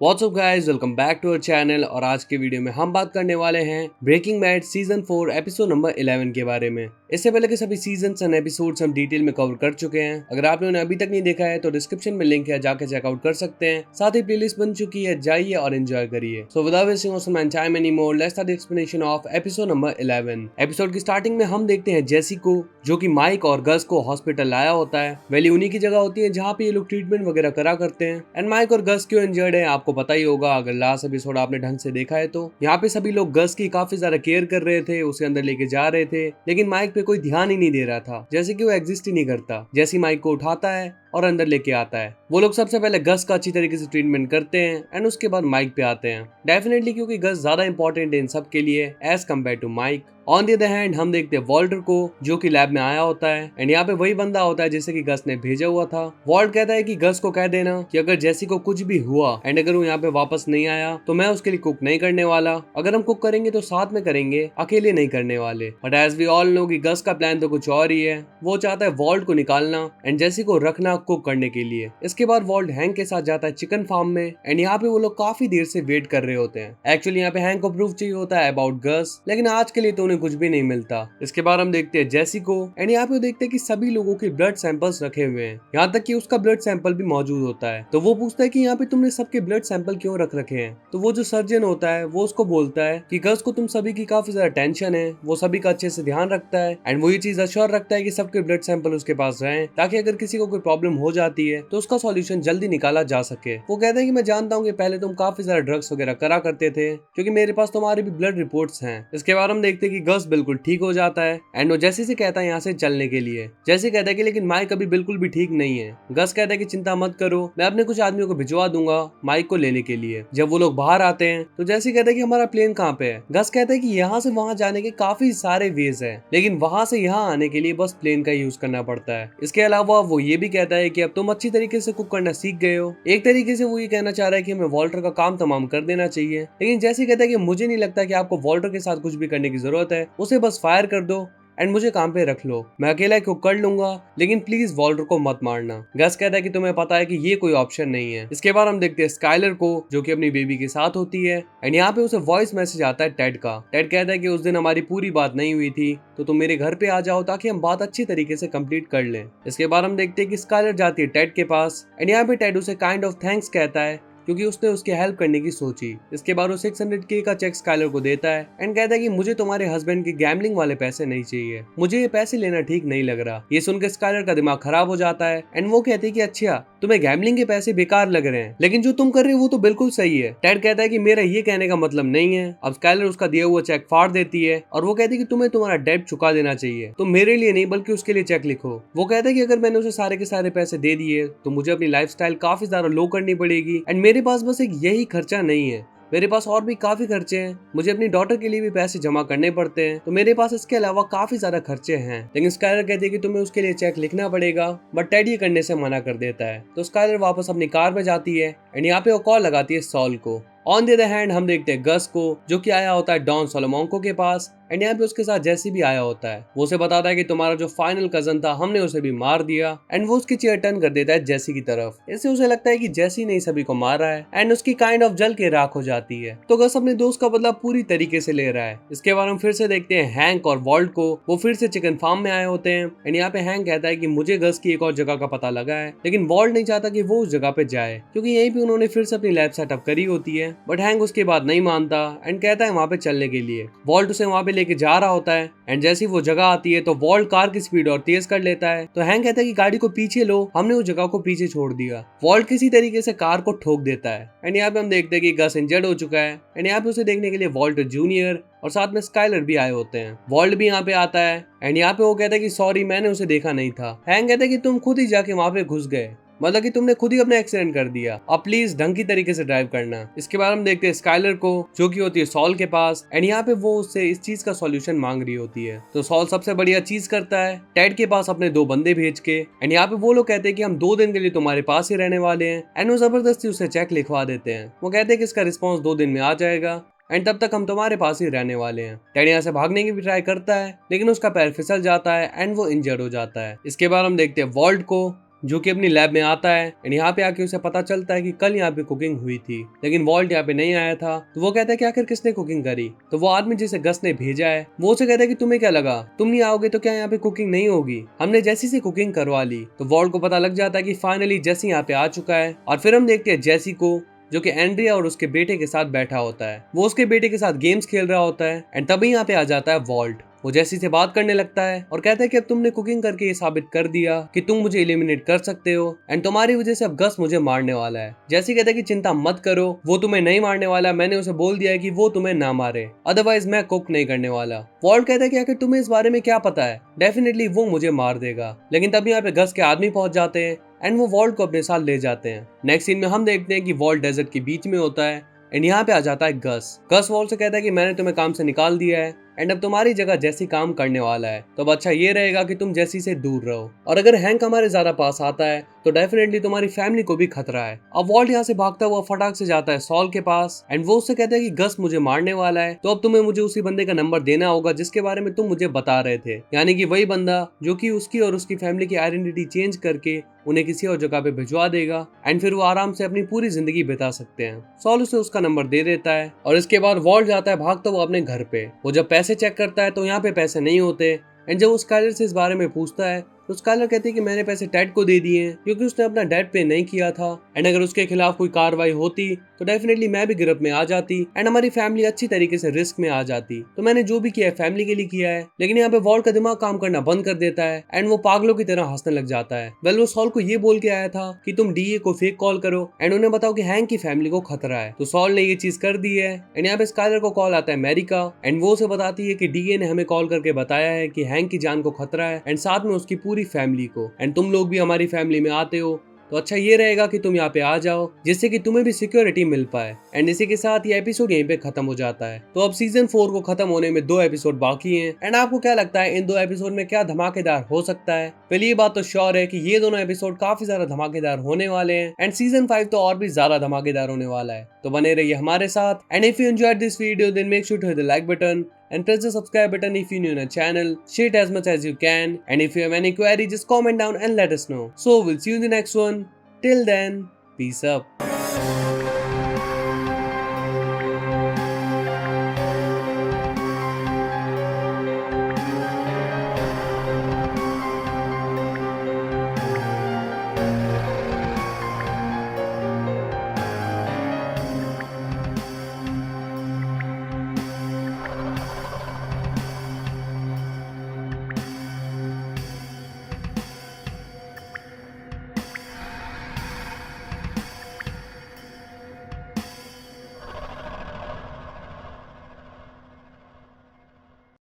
What's up guys, welcome back to our channel. और आज के वीडियो में हम बात करने वाले हैं Breaking Bad season 4 episode number 11 के बारे में। इससे पहले के सभी सीजन्स एंड एपिसोड्स हम डिटेल में कवर कर चुके हैं। अगर आपने उन्हें अभी तक नहीं देखा है तो डिस्क्रिप्शन में लिंक है, जाकर चेकआउट कर सकते हैं। साथ ही प्लेलिस्ट बन चुकी है, जाइए और एंजॉय करिए। So without wasting of time any more, let's start the explanation of episode number 11। Episode की स्टार्टिंग में हम देखते हैं जेसी को, जो कि माइक और गस को हॉस्पिटल लाया होता है। वैली उन्हीं की जगह होती है जहाँ पे ये लोग ट्रीटमेंट वगैरह करा करते हैं। एंड माइक और गस क्यों इंजर्ड है आपको पता ही होगा, अगर लास्ट एपिसोड आपने ढंग से देखा है तो। यहाँ पे सभी लोग गस की काफी ज्यादा केयर कर रहे थे, उसे अंदर लेके जा रहे थे, लेकिन माइक पे कोई ध्यान ही नहीं दे रहा था, जैसे कि वो एग्जिस्ट ही नहीं करता। जैसी माइक को उठाता है और अंदर लेके आता है, वो लोग सबसे पहले गस का अच्छी तरीके से ट्रीटमेंट करते हैं एंड उसके बाद माइक पे आते हैं। डेफिनेटली क्योंकि गस ज्यादा इंपॉर्टेंट है इन सब के लिए as compare to Mike. On the other hand हम देखते हैं वॉल्टर को, जो कि लैब में आया होता है एंड यहाँ पे वही बंदा होता है जिसे कि गस ने भेजा हुआ था। वॉल्ट कहता है कि गस को कह देना कि अगर जेसी को कुछ भी हुआ एंड अगर वो यहाँ पे वापस नहीं आया तो मैं उसके लिए कुक नहीं करने वाला। अगर हम कुक करेंगे तो साथ में करेंगे, अकेले नहीं करने वाले। But as we all know कि गस का प्लान तो कुछ और ही है। वो चाहता है वॉल्ट को निकालना एंड जेसी को रखना कुक करने के लिए। इसके बाद वॉल्ट हैंक के साथ जाता है चिकन फार्म में एंड यहाँ पे वो लोग काफी देर से वेट कर रहे होते हैं। एक्चुअली यहाँ पे हैंक को प्रूफ चाहिए होता है अबाउट गस, लेकिन आज के लिए तो उन्हें कुछ भी नहीं मिलता। इसके बाद हम देखते हैं जेसी को एंड यहाँ पे देखते हैं कि सभी लोगों के ब्लड सैंपल्स रखे हुए हैं, यहाँ तक कि उसका ब्लड सैंपल भी मौजूद होता है। तो वो पूछता है कि यहाँ पे तुमने सबके ब्लड सैंपल क्यों रख रखे हैं। तो वो जो सर्जन होता है वो उसको बोलता है कि गस को तुम सभी की काफी ज्यादा टेंशन है, वो सभी का अच्छे से ध्यान रखता है एंड वो ये चीज अश्योर रखता है कि सबके ब्लड सैंपल उसके पास रहे, ताकि अगर किसी को कोई प्रॉब्लम हो जाती है तो उसका सॉल्यूशन जल्दी निकाला जा सके। वो कहते हैं कि मैं जानता हूँ कि पहले तुम काफी ज्यादा ड्रग्स वगैरह करा करते थे, क्योंकि मेरे पास तुम्हारी भी ब्लड रिपोर्ट्स हैं। इसके बाद हम देखते हैं कि गस बिल्कुल ठीक हो जाता है एंड वो जैसी से कहता है यहाँ से चलने के लिए। जैसे कहता है कि लेकिन माइक अभी बिल्कुल भी ठीक नहीं है। गस कहता है कि चिंता मत करो, मैं अपने कुछ आदमियों को भिजवा दूंगा माइक को लेने के लिए। जब वो लोग बाहर आते हैं तो जैसे कहता है कि हमारा प्लेन कहाँ पे है। गस कहता है कि यहाँ से वहां जाने के काफी सारे वेज है, लेकिन वहां से यहाँ आने के लिए बस प्लेन का यूज करना पड़ता है। इसके अलावा वो ये भी कहता है कि अब तुम अच्छी तरीके से कुक करना सीख गए हो। एक तरीके से वो ये कहना चाह रहा है कि हमें वॉल्टर का काम तमाम कर देना चाहिए, लेकिन जैसे कहता है कि मुझे नहीं लगता कि आपको वॉल्टर के साथ कुछ भी करने की जरूरत है, उसे बस फायर कर दो एंड मुझे काम पे रख लो, मैं अकेला कुक कर लूंगा, लेकिन प्लीज वॉल्टर को मत मारना। गस कहता है कि तुम्हें पता है कि ये कोई ऑप्शन नहीं है। इसके बाद हम देखते हैं स्काइलर को, जो कि अपनी बेबी के साथ होती है एंड यहाँ पे उसे वॉइस मैसेज आता है टेड का। टेड कहता है कि उस दिन हमारी पूरी बात नहीं हुई थी, तो तुम मेरे घर पे आ जाओ ताकि हम बात अच्छी तरीके से कंप्लीट कर लें। इसके बाद हम देखते हैं कि स्काइलर जाती है टेड के पास एंड यहाँ पे टेड उसे काइंड ऑफ थैंक्स कहता है, क्योंकि उसने उसकी हेल्प करने की सोची। इसके बाद वो 600K का चेक स्काइलर को देता है एंड कहता है कि मुझे तुम्हारे हस्बैंड के गैम्बलिंग वाले पैसे नहीं चाहिए, मुझे ये पैसे लेना ठीक नहीं लग रहा। ये सुनकर स्काइलर का दिमाग खराब हो जाता है एंड वो कहती है कि अच्छा तुम्हें गैम्बलिंग के पैसे बेकार लग रहे हैं, लेकिन जो तुम कर रहे हो वो तो बिल्कुल सही है। टेड कहता है कि मेरा ये कहने का मतलब नहीं है। अब स्काइलर उसका दिया हुआ चेक फाड़ देती है और वो कहती है कि तुम्हें तुम्हारा डेट चुका देना चाहिए, तो मेरे लिए नहीं बल्कि उसके लिए चेक लिखो। वो कहता है कि अगर मैंने उसे सारे के सारे पैसे दे दिए तो मुझे अपनी लाइफस्टाइल काफी ज्यादा लो करनी पड़ेगी एंड मेरे पास बस एक यही खर्चा नहीं है, मेरे पास और भी काफी खर्चे हैं। मुझे अपनी डॉटर के लिए भी पैसे जमा करने पड़ते हैं, तो मेरे पास इसके अलावा काफी ज्यादा खर्चे हैं। लेकिन स्काइलर कहती है कि तुम्हें उसके लिए चेक लिखना पड़ेगा, बट टेड ये करने से मना कर देता है। तो स्काइलर वापस अपनी कार में जाती है एंड यहाँ पे वो कॉल लगाती है सॉल को। ऑन द अदर हैंड हम देखते हैं गस को, जो कि आया होता है डॉन सोलोमोंको के पास एंड यहाँ पे उसके साथ जेसी भी आया होता है। वो उसे बताता है कि तुम्हारा जो फाइनल कजन था हमने उसे भी मार दिया एंड वो उसकी चेयर टर्न कर देता है जेसी की तरफ। इससे उसे लगता है कि जेसी ने सभी को मारा है एंड उसकी काइंड ऑफ जल के राख हो जाती है। तो गस अपने दोस्त का बदला पूरी तरीके से ले रहा है। इसके बाद हम फिर से देखते हैं हैंक और वॉल्ट को, वो फिर से चिकन फार्म में आए होते हैं एंड यहाँ पे हैंक कहता है कि मुझे गस की एक और जगह का पता लगा है, लेकिन वॉल्ट नहीं चाहता कि वो उस जगह पे जाए, क्योंकि यहीं पे उन्होंने फिर से अपनी लैब सेटअप करी होती है। बट हैंक उसके बाद नहीं मानता एंड कहता है वहाँ पे चलने के लिए। वॉल्ट उसे वहाँ पे लेके जा रहा होता है एंड जैसी वो जगह आती है तो वॉल्ट कार की स्पीड और तेज कर लेता है। तो हैंक कहता है कि गाड़ी को पीछे लो, हमने उस जगह को पीछे छोड़ दिया। वॉल्ट किसी तरीके से कार को ठोक देता है एंड यहाँ पे हम देखते हैं कि गस इंजर्ड हो चुका है एंड यहाँ पे उसे देखने के लिए वॉल्ट जूनियर और साथ में स्काइलर भी आए होते हैं। वॉल्ट भी यहाँ पे आता है एंड यहाँ पे वो कहता है कि सॉरी मैंने उसे देखा नहीं था। हैंक कहता है कि तुम खुद ही जाके वहाँ पे घुस गए, मतलब कि तुमने खुद ही अपना एक्सीडेंट कर दिया, अब प्लीज ढंग की तरीके से ड्राइव करना। इसके बाद हम देखते हैं स्काइलर को, जो कि होती है सॉल के पास एंड यहाँ पे वो उससे इस चीज का सॉल्यूशन मांग रही होती है। तो सॉल सबसे बढ़िया चीज करता है, टेड के पास अपने 2 बंदे भेज के एंड यहाँ पे वो लोग कहते हैं कि हम 2 दिन के लिए तुम्हारे पास ही रहने वाले हैं एंड वो जबरदस्ती उसे चेक लिखवा देते हैं। वो कहते हैं कि इसका रिस्पॉन्स 2 दिन में आ जाएगा एंड तब तक हम तुम्हारे पास ही रहने वाले हैं। टेड यहाँ से भागने की भी ट्राई करता है, लेकिन उसका पैर फिसल जाता है एंड वो इंजर्ड हो जाता है। इसके बाद हम देखते हैं वॉल्ट को, जो कि अपनी लैब में आता है एंड यहाँ पे आके उसे पता चलता है कि कल यहाँ पे कुकिंग हुई थी, लेकिन वॉल्ट यहाँ पे नहीं आया था। तो वो कहता है कि आखिर किसने कुकिंग करी। तो वो आदमी जिसे गस ने भेजा है वो उसे कहता है कि तुम्हें क्या लगा, तुम नहीं आओगे तो क्या यहाँ पे कुकिंग नहीं होगी, हमने जैसी से कुकिंग करवा ली। तो वॉल्ट को पता लग जाता है कि फाइनली जेसी यहाँ पे आ चुका है। और फिर हम देखते हैं जेसी को जो कि एंड्रिया और उसके बेटे के साथ बैठा होता है। वो उसके बेटे के साथ गेम्स खेल रहा होता है एंड तभी यहाँ पे आ जाता है वॉल्ट। वो जेसी से बात करने लगता है और कहता है कि अब तुमने कुकिंग करके ये साबित कर दिया कि तुम मुझे एलिमिनेट कर सकते हो एंड तुम्हारी वजह से अब गस मुझे मारने वाला है। जेसी कहता है कि चिंता मत करो, वो तुम्हें नहीं मारने वाला, मैंने उसे बोल दिया है कि वो तुम्हें ना मारे, अदरवाइज मैं कुक नहीं करने वाला। वॉल्ट कहता है कि आखिर तुम्हें इस बारे में क्या पता है, डेफिनेटली वो मुझे मार देगा। लेकिन तभी यहाँ पे गस के आदमी पहुंच जाते हैं एंड वो वॉल्ट को अपने साथ ले जाते हैं। नेक्स्ट सीन में हम देखते हैं कि वॉल्ट डेजर्ट के बीच में होता है एंड यहाँ पे आ जाता है गस। गस वॉल्ट से कहता है कि मैंने तुम्हें काम से निकाल दिया है एंड अब तुम्हारी जगह जैसी काम करने वाला है, तो अब अच्छा ये रहेगा कि तुम जैसी से दूर रहो। और अगर हैंक हमारे ज्यादा पास आता है तो डेफिनेटली तुम्हारी फैमिली को भी खतरा है। अब वॉल्ट यहाँ से भागता हुआ फटाक से जाता है सॉल के पास एंड वो उससे कहता है कि गस मुझे मारने वाला है, तो अब तुम्हें मुझे उसी बंदे का नंबर देना होगा जिसके बारे में तुम मुझे बता रहे थे, यानी कि वही बंदा जो कि उसकी और उसकी फैमिली की आइडेंटिटी चेंज करके उन्हें किसी और जगह पे भिजवा देगा एंड फिर वो आराम से अपनी पूरी जिंदगी बिता सकते हैं। सॉल उसे उसका नंबर दे देता है और इसके बाद वॉल्ट जाता है भागता हुआ अपने घर पे। वो जब पैसे चेक करता है तो यहाँ पे पैसे नहीं होते एंड जब वो स्काइलर से इस बारे में पूछता है तो स्काइलर कहती है कि मैंने पैसे डैड को दे दिए हैं क्योंकि उसने अपना डेट पे नहीं किया था एंड अगर उसके खिलाफ कोई कार्रवाई होती तो डेफिनेटली मैं भी गिरफ्त में आ जाती एंड हमारी फैमिली अच्छी तरीके से रिस्क में आ जाती। तो मैंने जो भी किया है फैमिली के लिए किया है। लेकिन यहाँ पे वॉल्ट का दिमाग काम करना बंद कर देता है एंड वो पागलों की तरह हंसने लग जाता है। वेल वो सॉल को ये बोल के आया था कि तुम डीए को फेक कॉल करो एंड उन्हें बताओ कि हैंक की फैमिली को खतरा है। तो सॉल ने ये चीज कर दी है एंड यहाँ पे स्काइलर को कॉल आता है मैरी का एंड वो उसे बताती है कि डीए ने हमें कॉल करके बताया है कि हैंक की जान को खतरा है एंड साथ में उसकी पूरी फैमिली को, एंड तुम लोग भी हमारी फैमिली में आते हो तो अच्छा ये रहेगा कि तुम यहाँ पे आ जाओ जिससे कि तुम्हें भी सिक्योरिटी मिल पाए। एंड इसी के साथ ये एपिसोड यहीं पे खत्म हो जाता है। तो अब सीजन 4 को खत्म होने में 2 एपिसोड बाकी हैं एंड आपको क्या लगता है इन 2 एपिसोड में क्या धमाकेदार हो सकता है? पहले ये बात तो श्योर है कि ये दोनों एपिसोड काफी ज्यादा धमाकेदार होने वाले हैं एंड सीजन 5 तो और भी ज्यादा धमाकेदार होने वाला है। तो बने रहिए हमारे साथ and if you enjoyed this video then make sure to hit the like button and press the subscribe button if you're new in our channel. Share it as much as you can, and if you have any query just comment down and let us know. So we'll see you in the next one. Till then, peace up.